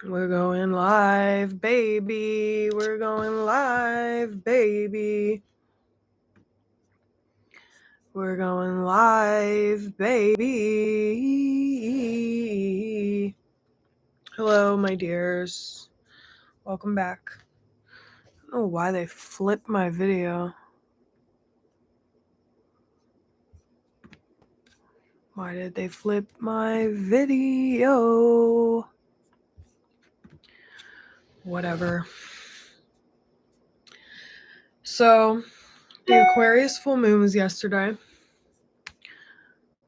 We're going live, baby. We're going live, baby. We're going live, baby. Hello, my dears. Welcome back. I don't know why they flipped my video. Why did they flip my video? Whatever. So, the Aquarius full moon was yesterday.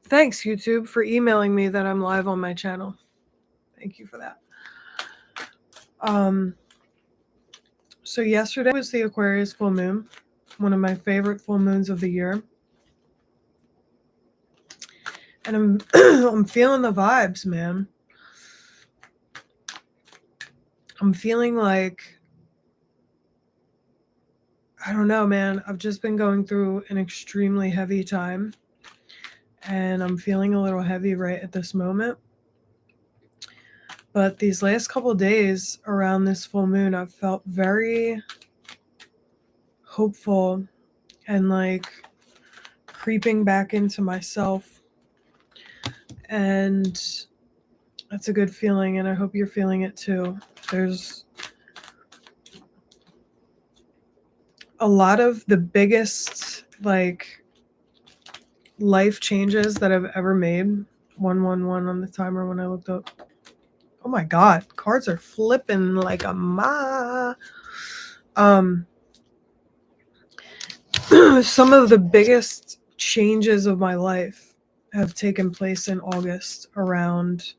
Thanks, YouTube, for emailing me that I'm live on my channel. Thank you for that. So yesterday was the Aquarius full moon, one of my favorite full moons of the year. And I'm I'm feeling the vibes, man. I'm feeling like, I don't know, man. I've just been going through an extremely heavy time. And I'm feeling a little heavy right at this moment. But these last couple of days around this full moon, I've felt very hopeful and like creeping back into myself. And that's a good feeling, and I hope you're feeling it too. There's a lot of the biggest like life changes that I've ever made. 111 on the timer when I looked up. Oh my god, cards are flipping like a ma. Some of the biggest changes of my life have taken place in August around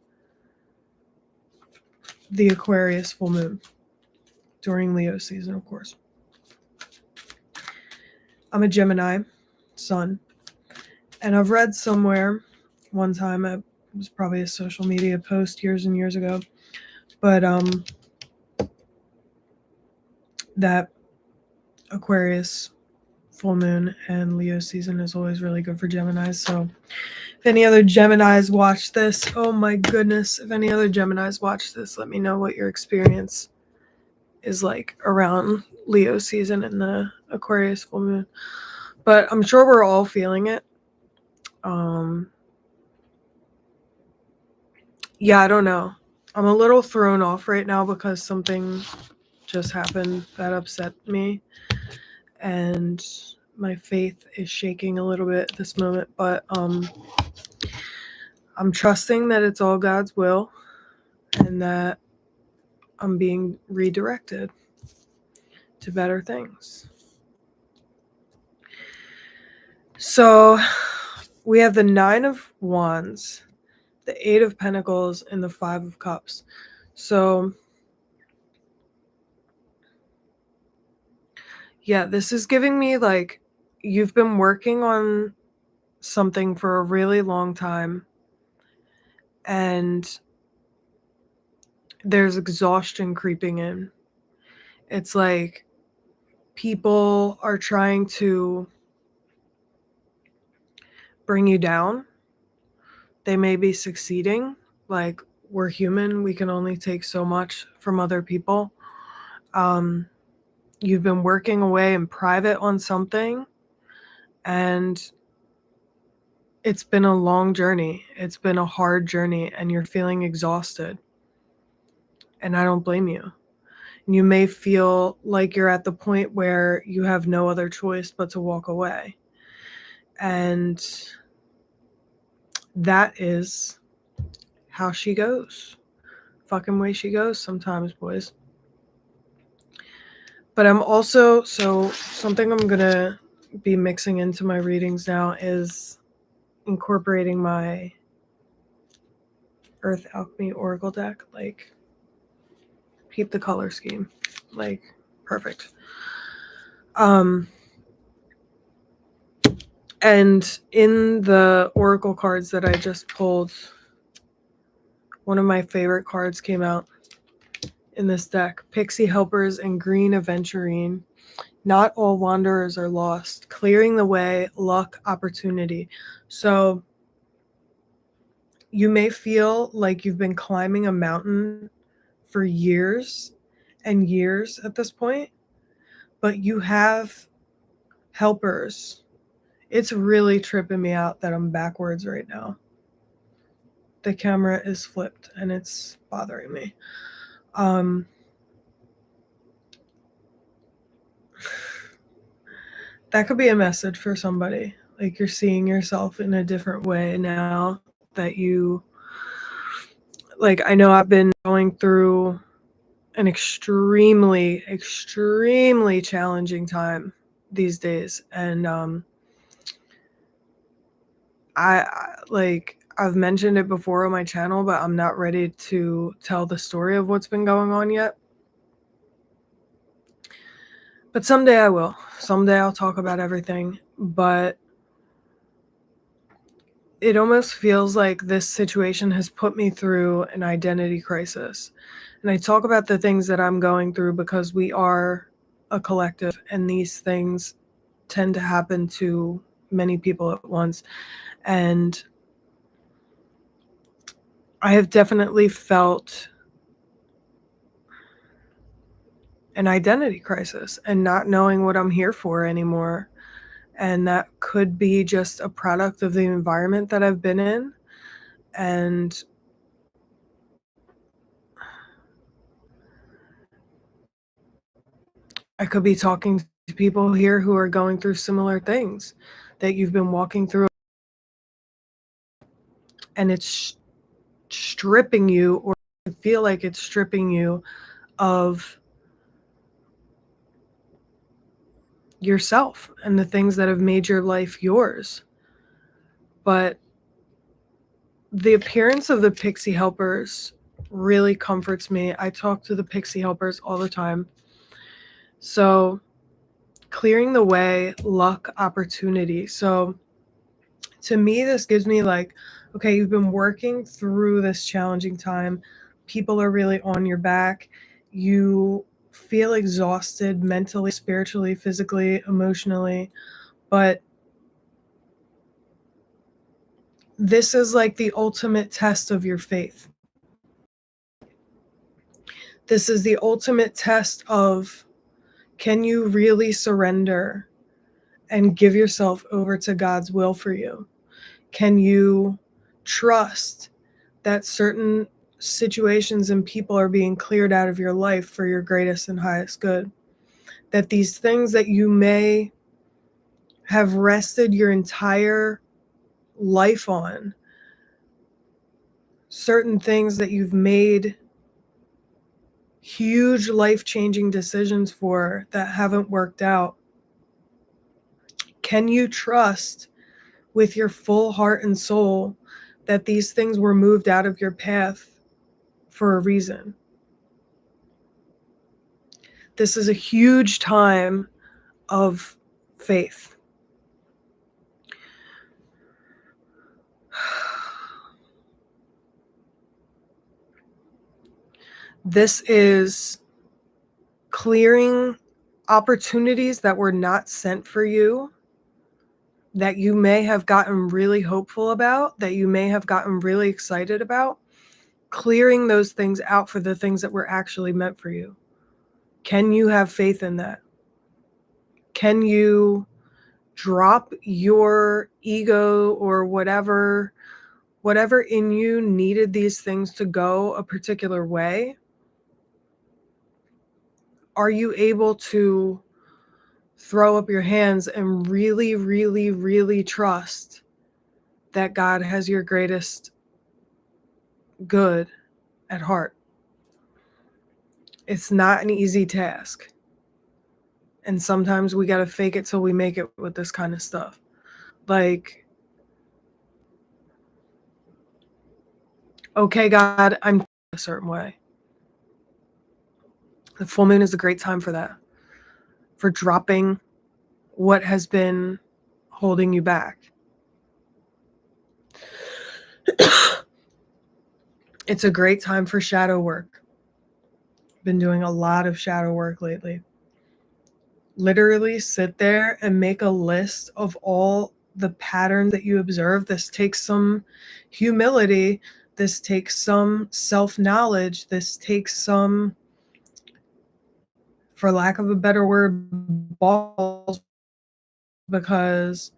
the Aquarius full moon during Leo season, of course. I'm a Gemini sun, and I've read somewhere one time, it was probably a social media post years and years ago, but that Aquarius full moon and Leo season is always really good for Geminis. So if any other Geminis watch this, oh my goodness, if any other Geminis watch this, let me know what your experience is like around Leo season and the Aquarius full moon. But I'm sure we're all feeling it. Yeah, I don't know. I'm a little thrown off right now because something just happened that upset me, and my faith is shaking a little bit at this moment, but I'm trusting that it's all God's will and that I'm being redirected to better things. So we have the 9 of Wands, the 8 of Pentacles, and the 5 of Cups. So yeah, this is giving me like you've been working on something for a really long time, and there's exhaustion creeping in. It's like people are trying to bring you down. They may be succeeding. Like, we're human. We can only take so much from other people. You've been working away in private on something, and it's been a long journey. It's been a hard journey, and you're feeling exhausted. And I don't blame you. And you may feel like you're at the point where you have no other choice but to walk away. And that is how she goes. Fucking way she goes sometimes, boys. But I'm also, so something I'm going to be mixing into my readings now is incorporating my Earth Alchemy Oracle deck. Like, keep the color scheme. Like, perfect. And in the Oracle cards that I just pulled, one of my favorite cards came out in this deck. Pixie Helpers and Green Aventurine. Not all wanderers are lost. Clearing the way, luck, opportunity. So you may feel like you've been climbing a mountain for years and years at this point, but you have helpers. It's really tripping me out that I'm backwards right now. The camera is flipped and it's bothering me. That could be a message for somebody. Like, you're seeing yourself in a different way now that you, like, I know I've been going through an extremely, extremely challenging time these days. And I've mentioned it before on my channel, but I'm not ready to tell the story of what's been going on yet. But someday I will. Someday I'll talk about everything. But it almost feels like this situation has put me through an identity crisis. And I talk about the things that I'm going through because we are a collective, and these things tend to happen to many people at once. And I have definitely felt an identity crisis and not knowing what I'm here for anymore. And that could be just a product of the environment that I've been in. And I could be talking to people here who are going through similar things that you've been walking through, and it's stripping you, or feel like it's stripping you of yourself and the things that have made your life yours. But the appearance of the pixie helpers really comforts me. I talk to the pixie helpers all the time. So, clearing the way, luck, opportunity. So, to me, this gives me like, okay, you've been working through this challenging time. People are really on your back. You feel exhausted mentally, spiritually, physically, emotionally. But this is like the ultimate test of your faith. This is the ultimate test of, can you really surrender and give yourself over to God's will for you? Can you trust that certain situations and people are being cleared out of your life for your greatest and highest good? That these things that you may have rested your entire life on, certain things that you've made huge life-changing decisions for that haven't worked out, can you trust with your full heart and soul that these things were moved out of your path for a reason? This is a huge time of faith. This is clearing opportunities that were not sent for you, that you may have gotten really hopeful about, that you may have gotten really excited about, clearing those things out for the things that were actually meant for you. Can you have faith in that? Can you drop your ego or whatever in you needed these things to go a particular way? Are you able to throw up your hands and really, really, really trust that God has your greatest good at heart? It's not an easy task. And sometimes we got to fake it till we make it with this kind of stuff. Like, okay, God, I'm a certain way. The full moon is a great time for that, for dropping what has been holding you back. It's a great time for shadow work. Been doing a lot of shadow work lately. Literally sit there and make a list of all the patterns that you observe. This takes some humility. This takes some self-knowledge. This takes some, for lack of a better word, balls, because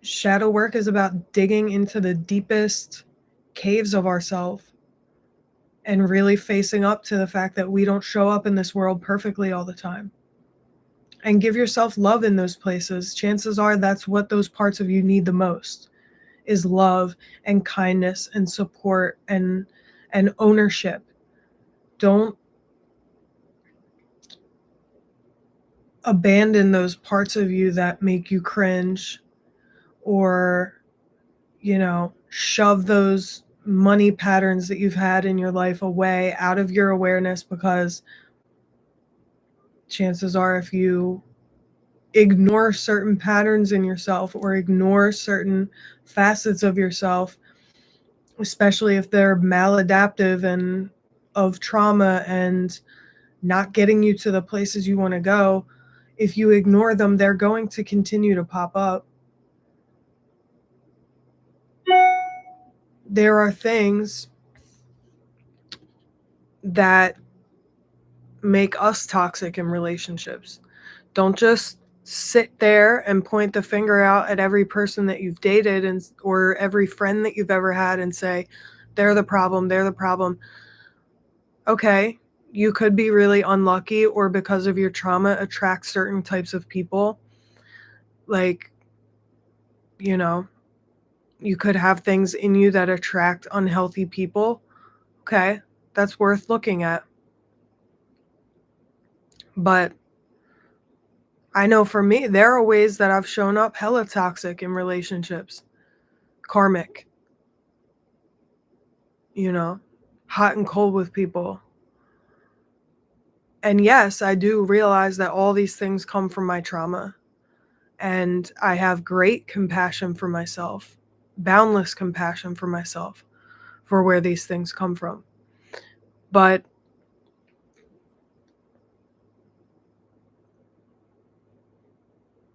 shadow work is about digging into the deepest caves of ourselves and really facing up to the fact that we don't show up in this world perfectly all the time. And give yourself love in those places. Chances are that's what those parts of you need the most, is love and kindness and support and ownership. Don't abandon those parts of you that make you cringe, or, shove those money patterns that you've had in your life away out of your awareness, because chances are if you ignore certain patterns in yourself or ignore certain facets of yourself, especially if they're maladaptive and of trauma and not getting you to the places you want to go, if you ignore them, they're going to continue to pop up. There are things that make us toxic in relationships. Don't just sit there and point the finger out at every person that you've dated or every friend that you've ever had and say, they're the problem, they're the problem. Okay, you could be really unlucky, or because of your trauma attract certain types of people. Like, you could have things in you that attract unhealthy people. Okay, that's worth looking at. But I know for me, there are ways that I've shown up hella toxic in relationships, karmic, hot and cold with people. And yes, I do realize that all these things come from my trauma. And I have great compassion for myself, boundless compassion for myself, for where these things come from. But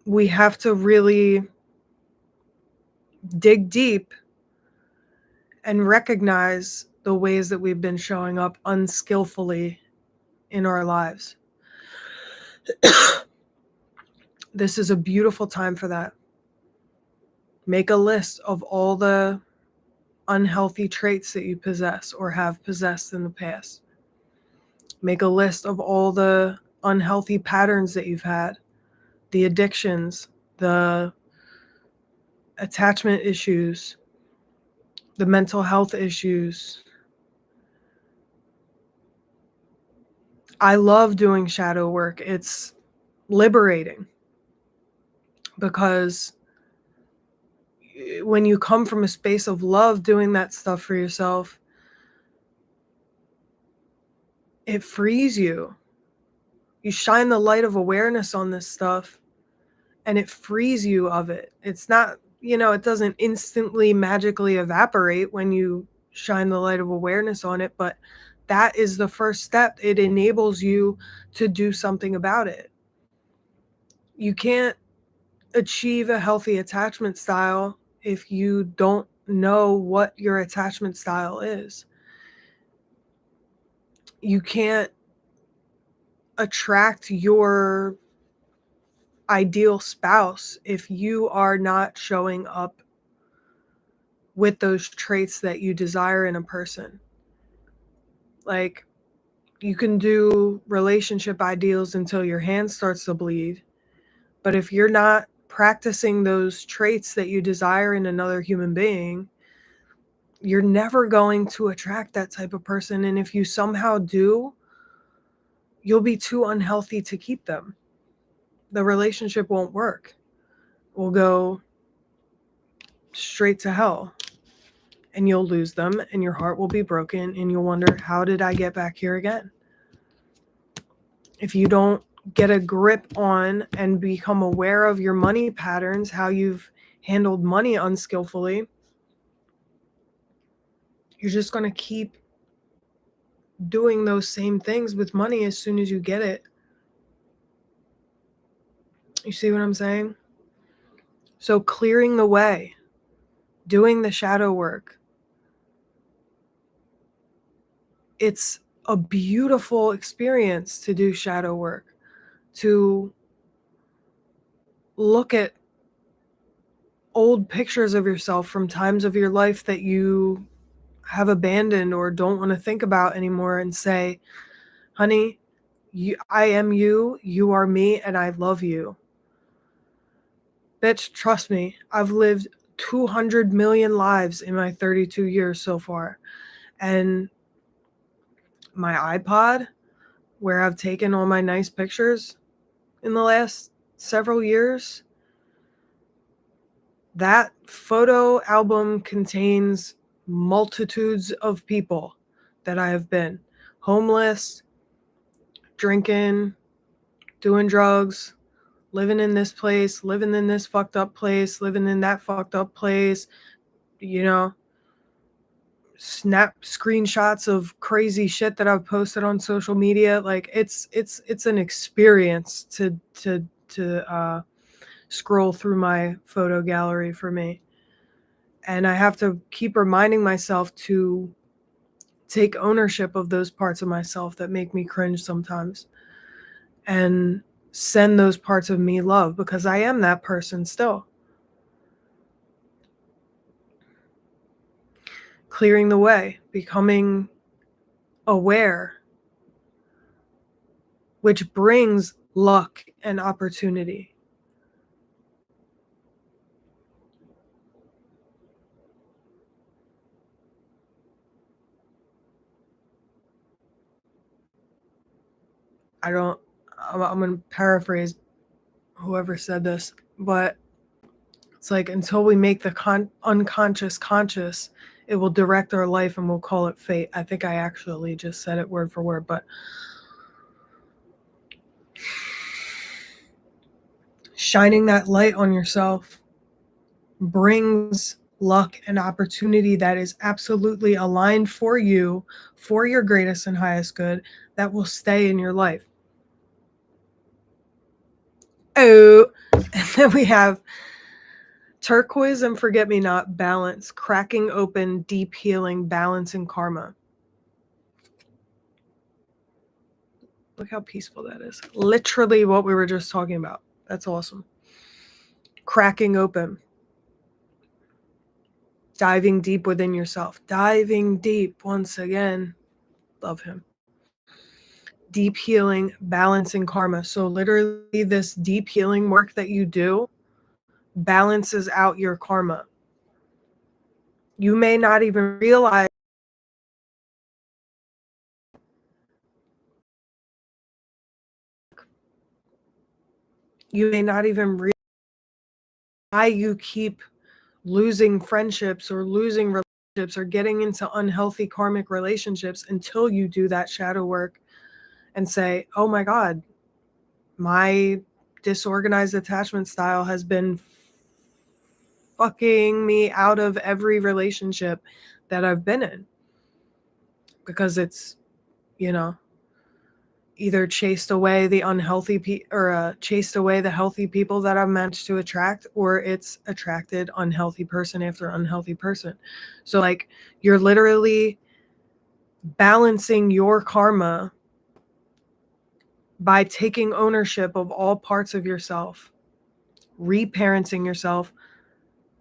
we have to really dig deep and recognize the ways that we've been showing up unskillfully in our lives. This is a beautiful time for that. Make a list of all the unhealthy traits that you possess or have possessed in the past. Make a list of all the unhealthy patterns that you've had, the addictions, the attachment issues, the mental health issues. I love doing shadow work. It's liberating, because when you come from a space of love doing that stuff for yourself, it frees you. You shine the light of awareness on this stuff and it frees you of it. It's not, it doesn't instantly magically evaporate when you shine the light of awareness on it, but that is the first step. It enables you to do something about it. You can't achieve a healthy attachment style if you don't know what your attachment style is. You can't attract your ideal spouse if you are not showing up with those traits that you desire in a person. Like, you can do relationship ideals until your hand starts to bleed, but if you're not practicing those traits that you desire in another human being, you're never going to attract that type of person. And if you somehow do, you'll be too unhealthy to keep them. The relationship won't work. We'll go straight to hell, and you'll lose them, and your heart will be broken, and you'll wonder, how did I get back here again? If you don't get a grip on and become aware of your money patterns, how you've handled money unskillfully, you're just going to keep doing those same things with money as soon as you get it. You see what I'm saying? So clearing the way, doing the shadow work. It's a beautiful experience to do shadow work, to look at old pictures of yourself from times of your life that you have abandoned or don't want to think about anymore and say, honey, I am you, you are me, and I love you. Bitch, trust me, I've lived 200 million lives in my 32 years so far. And my iPod, where I've taken all my nice pictures in the last several years, that photo album contains multitudes of people that I have been. Homeless, drinking, doing drugs, living in this place, living in this fucked up place, living in that fucked up place, you know, snap screenshots of crazy shit that I've posted on social media. Like it's an experience to scroll through my photo gallery for me. And I have to keep reminding myself to take ownership of those parts of myself that make me cringe sometimes and send those parts of me love, because I am that person still. Clearing the way, becoming aware, which brings luck and opportunity. I'm going to paraphrase whoever said this, but it's like until we make the unconscious conscious, it will direct our life and we'll call it fate. I think I actually just said it word for word, but shining that light on yourself brings luck and opportunity that is absolutely aligned for you, for your greatest and highest good, that will stay in your life. Oh, and then we have turquoise and forget-me-not, balance, cracking open, deep healing, balance, and karma. Look how peaceful that is. Literally what we were just talking about. That's awesome. Cracking open. Diving deep within yourself. Diving deep once again. Love him. Deep healing, balance, and karma. So literally this deep healing work that you do balances out your karma. You may not even realize why you keep losing friendships or losing relationships or getting into unhealthy karmic relationships until you do that shadow work and say, oh my God, my disorganized attachment style has been fucking me out of every relationship that I've been in, because it's, you know, either chased away the chased away the healthy people that I'm meant to attract, or it's attracted unhealthy person after unhealthy person. So like you're literally balancing your karma by taking ownership of all parts of yourself, reparenting yourself,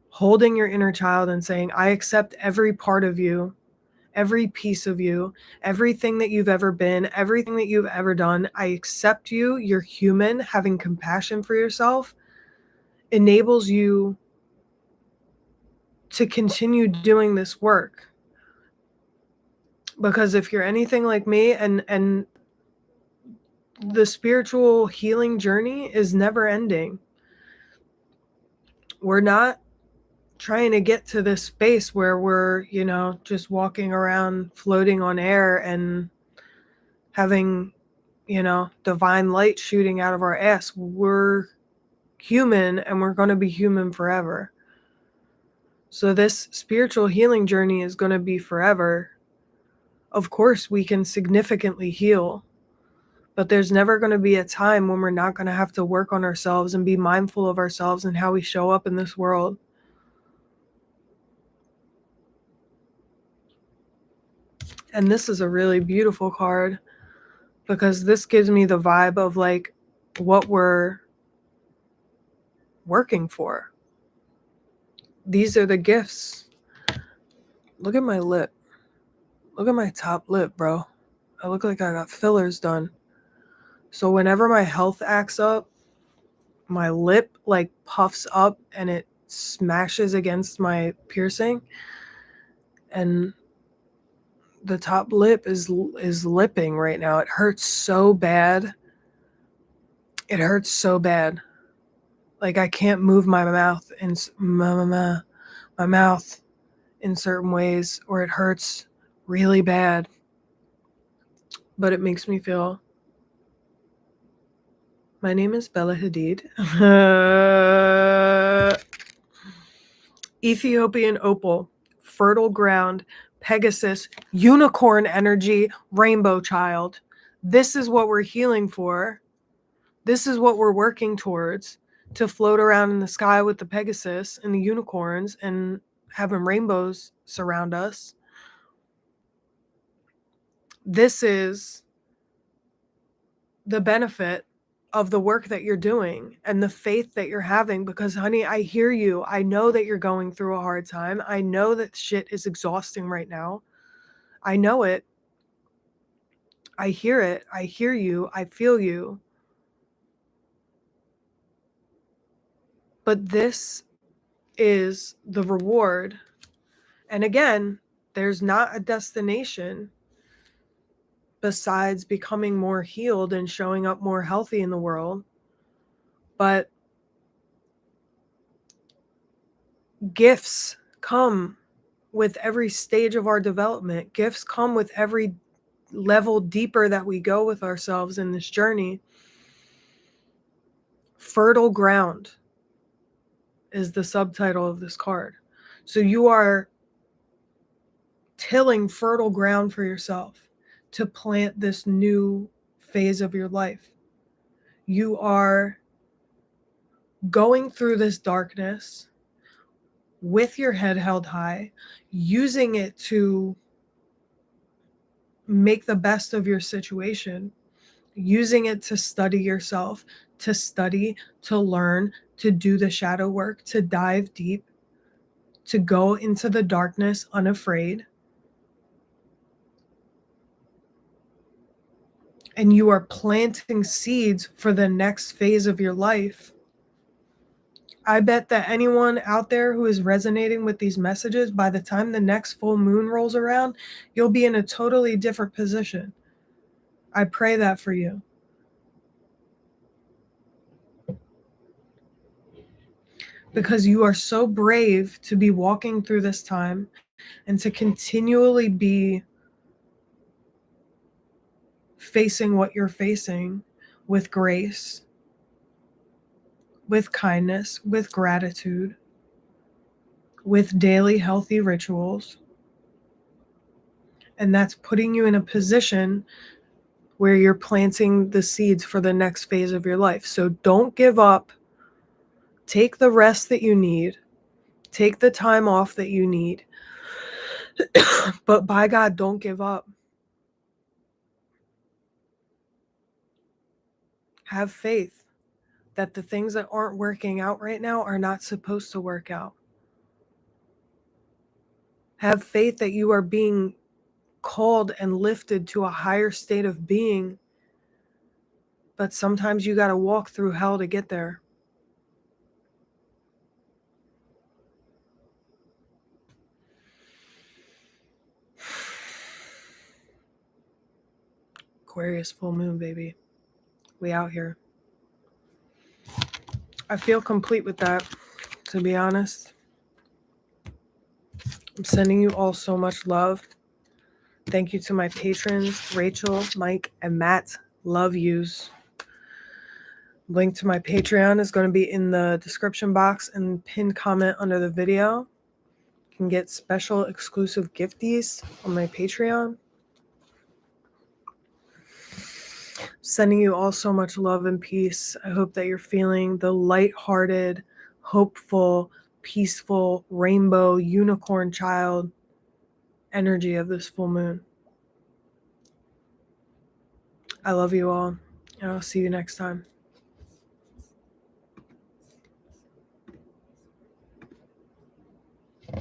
holding your inner child and saying, I accept every part of you, every piece of you, everything that you've ever been, everything that you've ever done. I accept you. You're human. Having compassion for yourself enables you to continue doing this work. Because if you're anything like me, and the spiritual healing journey is never ending. We're not trying to get to this space where we're, you know, just walking around floating on air and having, you know, divine light shooting out of our ass. We're human and we're going to be human forever. So this spiritual healing journey is going to be forever. Of course, we can significantly heal, but there's never going to be a time when we're not going to have to work on ourselves and be mindful of ourselves and how we show up in this world. And this is a really beautiful card because this gives me the vibe of like what we're working for. These are the gifts. Look at my lip. Look at my top lip, bro. I look like I got fillers done. So whenever my health acts up, my lip like puffs up and it smashes against my piercing, and the top lip is lipping right now. It hurts so bad. It hurts so bad. Like I can't move my mouth in my mouth in certain ways, or it hurts really bad. But it makes me feel. My name is Bella Hadid. Ethiopian opal, fertile ground, Pegasus, unicorn energy, rainbow child. This is what we're healing for. This is what we're working towards, to float around in the sky with the Pegasus and the unicorns and having rainbows surround us. This is the benefit of the work that you're doing and the faith that you're having, because honey, I hear you. I know that you're going through a hard time. I know that shit is exhausting right now. I know it. I hear it. I hear you. I feel you. But this is the reward. And again, there's not a destination besides becoming more healed and showing up more healthy in the world. But gifts come with every stage of our development. Gifts come with every level deeper that we go with ourselves in this journey. Fertile ground is the subtitle of this card. So you are tilling fertile ground for yourself to plant this new phase of your life. You are going through this darkness with your head held high, using it to make the best of your situation, using it to study yourself, to study, to learn, to do the shadow work, to dive deep, to go into the darkness unafraid. And you are planting seeds for the next phase of your life. I bet that anyone out there who is resonating with these messages, by the time the next full moon rolls around, you'll be in a totally different position. I pray that for you. Because you are so brave to be walking through this time and to continually be facing what you're facing with grace, with kindness, with gratitude, with daily healthy rituals. And that's putting you in a position where you're planting the seeds for the next phase of your life. So don't give up. Take the rest that you need. Take the time off that you need. But by God, don't give up. Have faith that the things that aren't working out right now are not supposed to work out. Have faith that you are being called and lifted to a higher state of being, but sometimes you got to walk through hell to get there. Aquarius full moon, baby. We out here. I feel complete with that, to be honest. I'm sending you all so much love. Thank you to my patrons, Rachel, Mike, and Matt. Love yous. Link to my Patreon is going to be in the description box and pinned comment under the video. You can get special exclusive gifties on my Patreon. Sending you all so much love and peace. I hope that you're feeling the lighthearted, hopeful, peaceful, rainbow, unicorn child energy of this full moon. I love you all, and I'll see you next time.